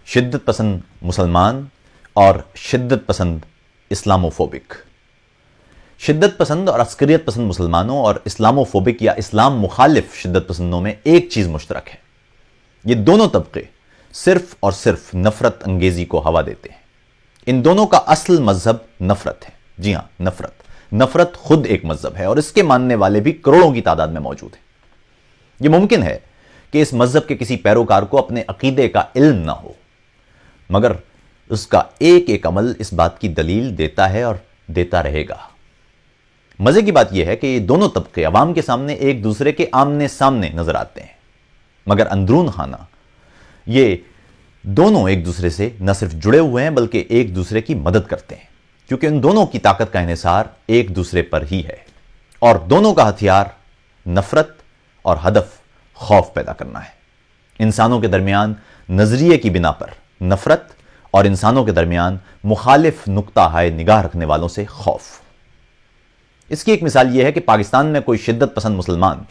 शिद्दत पसंद मुसलमान और शिद्दत पसंद इस्लामोफोबिक। शिद्दत पसंद और अस्करियत पसंद मुसलमानों और इस्लामोफोबिक या इस्लाम मुखालिफ शिद्दत पसंदों में एक चीज मुश्तरक है। ये दोनों तबके सिर्फ और सिर्फ नफरत अंगेजी को हवा देते हैं। इन दोनों का असल मजहब नफरत है। जी हां, नफरत खुद एक मजहब है और इसके मानने वाले भी करोड़ों की तादाद में मौजूद हैं। यह मुमकिन है कि इस मजहब के किसी पैरोकार को अपने अकीदे का इल्म ना हो, मगर उसका एक एक अमल इस बात की दलील देता है और देता रहेगा। मजे की बात यह है कि ये दोनों तबके अवाम के सामने एक दूसरे के आमने सामने नजर आते हैं, मगर अंदरून खाना ये दोनों एक दूसरे से न सिर्फ जुड़े हुए हैं बल्कि एक दूसरे की मदद करते हैं, क्योंकि उन दोनों की ताकत का इन्हिसार एक दूसरे पर ही है और दोनों का हथियार नफरत और हदफ खौफ पैदा करना है। इंसानों के दरमियान नजरिए की बिना पर नफरत और इंसानों के दरमियान मुखालिफ नुक्ता हाय निगाह रखने वालों से खौफ। इसकी एक मिसाल यह है कि पाकिस्तान में कोई शिद्दत पसंद मुसलमान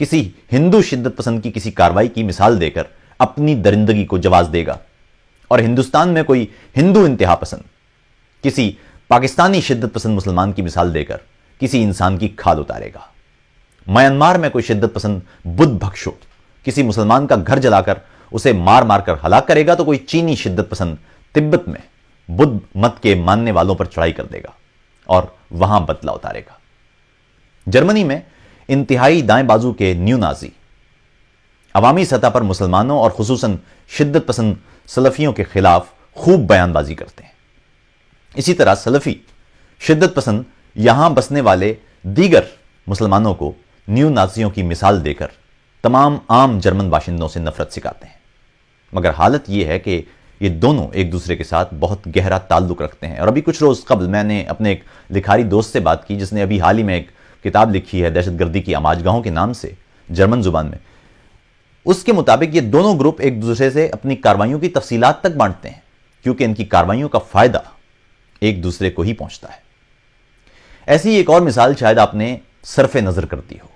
किसी हिंदू शिद्दत पसंद की किसी कार्रवाई की मिसाल देकर अपनी दरिंदगी को जवाज देगा और हिंदुस्तान में कोई हिंदू इंतहा पसंद किसी पाकिस्तानी शिद्दत पसंद मुसलमान की मिसाल देकर किसी इंसान की खाल उतारेगा। म्यांमार में कोई शिद्दत पसंद बुद्ध भक्षु किसी मुसलमान का घर जलाकर उसे मार मार कर हलाक करेगा, तो कोई चीनी शिद्दत पसंद तिब्बत में बुद्ध मत के मानने वालों पर चढ़ाई कर देगा और वहां बदला उतारेगा। जर्मनी में इंतहाई दाएं बाजू के न्यू नाजी अवामी सतह पर मुसलमानों और खुसूसन शिद्दत पसंद सलफियों के खिलाफ खूब बयानबाजी करते हैं। इसी तरह सलफी शिद्दत पसंद यहां बसने वाले दीगर मुसलमानों को न्यू नाजियों की मिसाल देकर तमाम आम जर्मन बाशिंदों से नफरत सिखाते हैं। मगर हालत यह है कि ये दोनों एक दूसरे के साथ बहुत गहरा ताल्लुक रखते हैं। और अभी कुछ रोज कबल मैंने अपने एक लिखारी दोस्त से बात की जिसने अभी हाल ही में एक किताब लिखी है दहशतगर्दी की आमाजगाहों के नाम से, जर्मन जुबान में। उसके मुताबिक ये दोनों ग्रुप एक दूसरे से अपनी कार्रवाइयों की तफसीलात तक बांटते हैं, क्योंकि इनकी कार्रवाइयों का फायदा एक दूसरे को ही पहुंचता है। ऐसी एक और मिसाल शायद आपने सरफे नजर करती हो,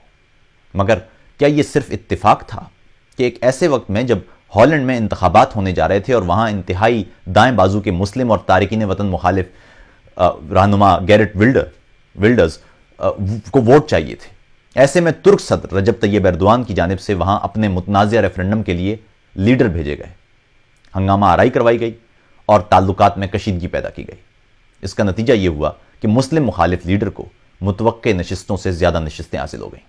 मगर क्या यह सिर्फ इत्तेफाक था कि एक ऐसे वक्त में जब हॉलैंड में इंतखाबात होने जा रहे थे और वहां इंतहाई दाएं बाजू के मुस्लिम और तारिकीन वतन मुखालिफ रहनुमा गैरेट विल्डर्स को वोट चाहिए थे, ऐसे में तुर्क सदर रजब तैयब एर्दोआन की जानिब से वहां अपने मुतनाज़िया रेफरेंडम के लिए लीडर भेजे गए। हंगामा आराई करवाई गई और ताल्लुकात में कशीदगी पैदा की गई। इसका नतीजा यह हुआ कि मुस्लिम मुखालिफ लीडर को मुतवक्के नशिस्तों से ज्यादा नशिस्तें हासिल हो गईं।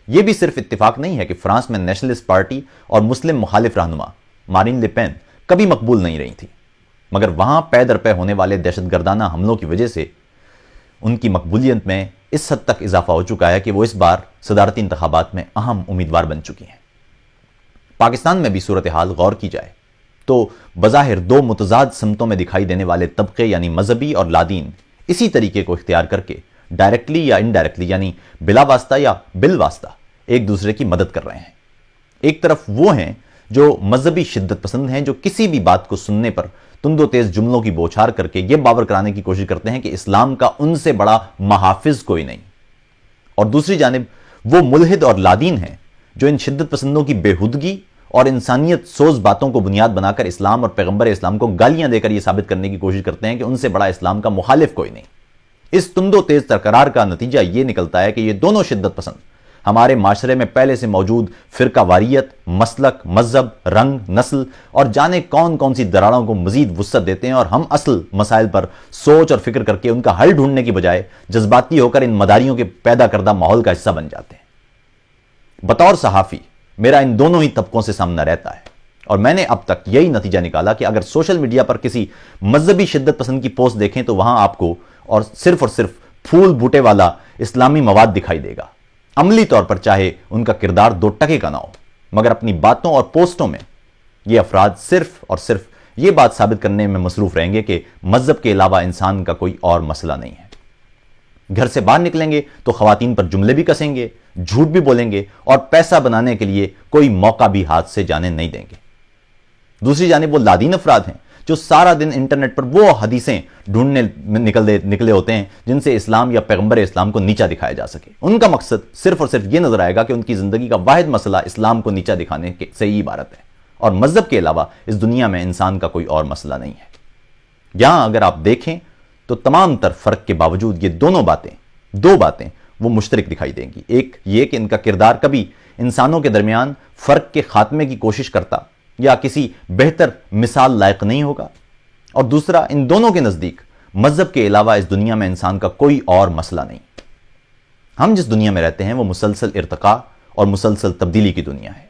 यह भी सिर्फ इत्तेफाक नहीं है कि फ्रांस में नेशनलिस्ट पार्टी और मुस्लिम मुखालिफ रहनुमा मारीन ले पेन कभी मकबूल नहीं रही थी, मगर वहां पै दर पै होने वाले दहशतगर्दाना हमलों की वजह से उनकी मकबूलियत में इस हद तक इजाफा हो चुका है कि वो इस बार सदारती इंतखाबात में अहम उम्मीदवार बन चुकी हैं। पाकिस्तान में भी सूरत हाल गौर की जाए तो बज़ाहिर दो मुतजाद समतों में दिखाई देने वाले तबके यानी मजहबी और लादीन इसी तरीके को इख्तियार करके डायरेक्टली या इनडायरेक्टली यानी बिला वास्ता या बिल वास्ता एक दूसरे की मदद कर रहे हैं। एक तरफ वो हैं जो मजहबी शिद्दत पसंद हैं, जो किसी भी बात को सुनने पर तुंदो तेज जुमलों की बौछार करके यह बावर कराने की कोशिश करते हैं कि इस्लाम का उनसे बड़ा महाफिज कोई नहीं। और दूसरी जानिब वो मुल्हिद और लादीन हैं जो इन शिद्दत पसंदों की बेहुदगी और इंसानियत सोज बातों को बुनियाद बनाकर इस्लाम और पैगंबर इस्लाम को गालियां देकर यह साबित करने की कोशिश करते हैं कि उनसे बड़ा इस्लाम का मुखालिफ कोई नहीं। इस तुंदो तेज तकरार का नतीजा यह निकलता है कि ये दोनों शिद्दत पसंद हमारे माशरे में पहले से मौजूद फिरका वारियत, मसलक, मजहब, रंग, नस्ल और जाने कौन कौन सी दरारों को मजीद वुसअत देते हैं और हम असल मसाइल पर सोच और फिक्र करके उनका हल ढूंढने की बजाय जज्बाती होकर इन मदारियों के पैदा करदा माहौल का हिस्सा बन जाते हैं। बतौर सहाफी मेरा इन दोनों ही तबकों से सामना रहता है और मैंने अब तक यही नतीजा निकाला कि अगर सोशल मीडिया पर किसी मजहबी शिद्दत पसंद की पोस्ट देखें तो वहां आपको और सिर्फ फूल बूटे वाला इस्लामी मवाद दिखाई देगा। अमली तौर पर चाहे उनका किरदार दो टके का ना हो, मगर अपनी बातों और पोस्टों में ये अफराद सिर्फ और सिर्फ ये बात साबित करने में मसरूफ रहेंगे कि मजहब के अलावा इंसान का कोई और मसला नहीं है। घर से बाहर निकलेंगे तो खवातीन पर जुमले भी कसेंगे, झूठ भी बोलेंगे और पैसा बनाने के लिए कोई मौका भी हाथ से जाने नहीं देंगे। दूसरी जानिब वो लादीन अफराद हैं जो सारा दिन इंटरनेट पर वो हदीसें ढूंढने निकले होते हैं जिनसे इस्लाम या पैगंबर इस्लाम को नीचा दिखाया जा सके। उनका मकसद सिर्फ और सिर्फ ये नजर आएगा कि उनकी जिंदगी का वाहिद मसला इस्लाम को नीचा दिखाने से ही इबारत है اور مذہب کے علاوہ اس دنیا میں انسان کا کوئی اور مسئلہ نہیں ہے۔ یہاں اگر آپ دیکھیں تو تمام تر فرق کے باوجود یہ دو باتیں وہ مشترک دکھائی دیں گی۔ ایک یہ کہ ان کا کردار کبھی انسانوں کے درمیان فرق کے خاتمے کی کوشش کرتا یا کسی بہتر مثال لائق نہیں ہوگا، اور دوسرا ان دونوں کے نزدیک مذہب کے علاوہ اس دنیا میں انسان کا کوئی اور مسئلہ نہیں۔ ہم جس دنیا میں رہتے ہیں وہ مسلسل ارتقاء اور مسلسل تبدیلی کی دنیا ہے۔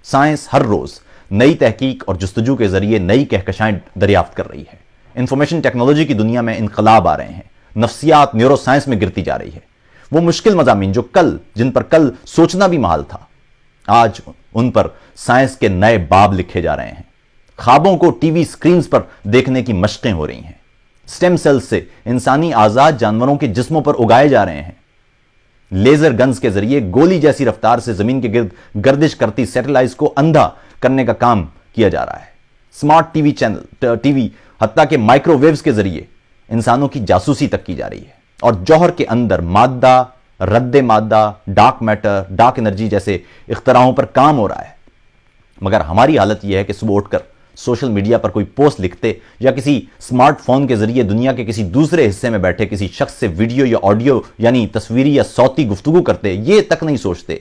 سائنس ہر روز نئی تحقیق اور جستجو کے ذریعے نئی کہکشائیں دریافت کر رہی ہے۔ انفارمیشن ٹیکنالوجی کی دنیا میں انقلاب آ رہے ہیں، نفسیات نیورو سائنس میں گرتی جا رہی ہے۔ وہ مشکل مضامین جن پر کل سوچنا بھی محال تھا، آج ان پر سائنس کے نئے باب لکھے جا رہے ہیں۔ خوابوں کو ٹی وی سکرینز پر دیکھنے کی مشقیں ہو رہی ہیں۔ سٹیم سیلز سے انسانی اعضاء جانوروں کے جسموں پر اگائے جا رہے ہیں۔ لیزر گنز کے ذریعے گولی جیسی رفتار سے زمین کے گرد گردش کرتی سیٹلائٹس کو اندھا کرنے کا کام کیا جا رہا ہے۔ سمارٹ ٹی وی حتیٰ کہ مائکرو ویوز کے ذریعے انسانوں کی جاسوسی تک کی جا رہی ہے، اور جوہر کے اندر مادہ، رد مادہ، ڈارک میٹر، ڈارک انرجی جیسے اختراعوں پر کام ہو رہا ہے۔ مگر ہماری حالت یہ ہے کہ صبح اٹھ کر سوشل میڈیا پر کوئی پوسٹ لکھتے یا کسی سمارٹ فون کے ذریعے دنیا کے کسی دوسرے حصے میں بیٹھے کسی شخص سے ویڈیو یا آڈیو یعنی تصویری یا صوتی گفتگو کرتے، یہ تک نہیں سوچتے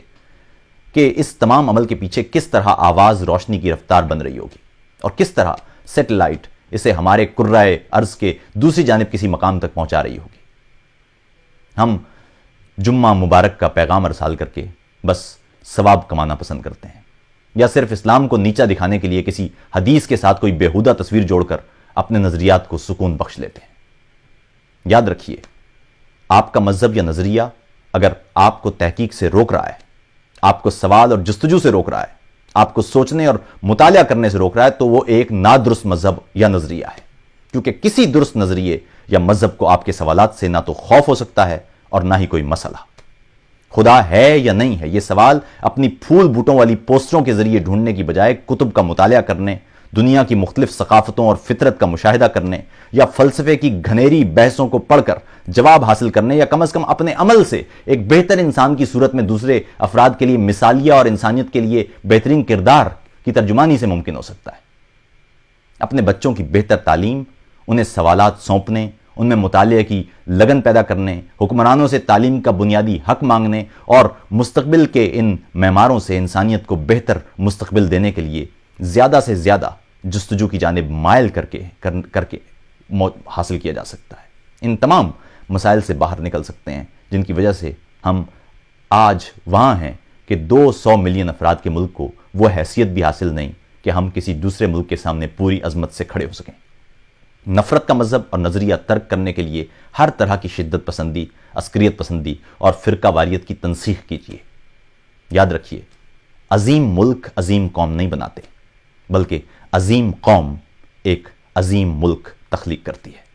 کہ اس تمام عمل کے پیچھے کس طرح آواز روشنی کی رفتار بن رہی ہوگی، اور کس طرح سیٹلائٹ اسے ہمارے کرۂ ارض کے دوسری جانب کسی مقام تک پہنچا رہی ہوگی۔ ہم جمعہ مبارک کا پیغام ارسال کر کے بس ثواب کمانا پسند کرتے ہیں، یا صرف اسلام کو نیچا دکھانے کے لیے کسی حدیث کے ساتھ کوئی بیہودہ تصویر جوڑ کر اپنے نظریات کو سکون بخش لیتے ہیں۔ یاد رکھیے، آپ کا مذہب یا نظریہ اگر آپ کو تحقیق سے روک رہا ہے، آپ کو سوال اور جستجو سے روک رہا ہے، آپ کو سوچنے اور مطالعہ کرنے سے روک رہا ہے، تو وہ ایک نادرست مذہب یا نظریہ ہے، کیونکہ کسی درست نظریے یا مذہب کو آپ کے سوالات سے نہ تو خوف ہو سکتا ہے اور نہ ہی کوئی مسئلہ۔ خدا ہے یا نہیں ہے، یہ سوال اپنی پھول بوٹوں والی پوسٹروں کے ذریعے ڈھونڈنے کی بجائے کتب کا مطالعہ کرنے، دنیا کی مختلف ثقافتوں اور فطرت کا مشاہدہ کرنے، یا فلسفے کی گھنیری بحثوں کو پڑھ کر جواب حاصل کرنے، یا کم از کم اپنے عمل سے ایک بہتر انسان کی صورت میں دوسرے افراد کے لیے مثالیہ اور انسانیت کے لیے بہترین کردار کی ترجمانی سے ممکن ہو سکتا ہے۔ اپنے بچوں کی بہتر تعلیم، انہیں سوالات سونپنے، ان میں مطالعے کی لگن پیدا کرنے، حکمرانوں سے تعلیم کا بنیادی حق مانگنے، اور مستقبل کے ان معماروں سے انسانیت کو بہتر مستقبل دینے کے لیے زیادہ سے زیادہ جستجو کی جانب مائل کر کے حاصل کیا جا سکتا ہے۔ ان تمام مسائل سے باہر نکل سکتے ہیں جن کی وجہ سے ہم آج وہاں ہیں کہ 200 ملین افراد کے ملک کو وہ حیثیت بھی حاصل نہیں کہ ہم کسی دوسرے ملک کے سامنے پوری عظمت سے کھڑے ہو سکیں۔ نفرت کا مذہب اور نظریہ ترک کرنے کے لیے ہر طرح کی شدت پسندی، عسکریت پسندی اور فرقہ واریت کی تنسیخ کیجیے۔ یاد رکھیے، عظیم ملک عظیم قوم نہیں بناتے، بلکہ عظیم قوم ایک عظیم ملک تخلیق کرتی ہے۔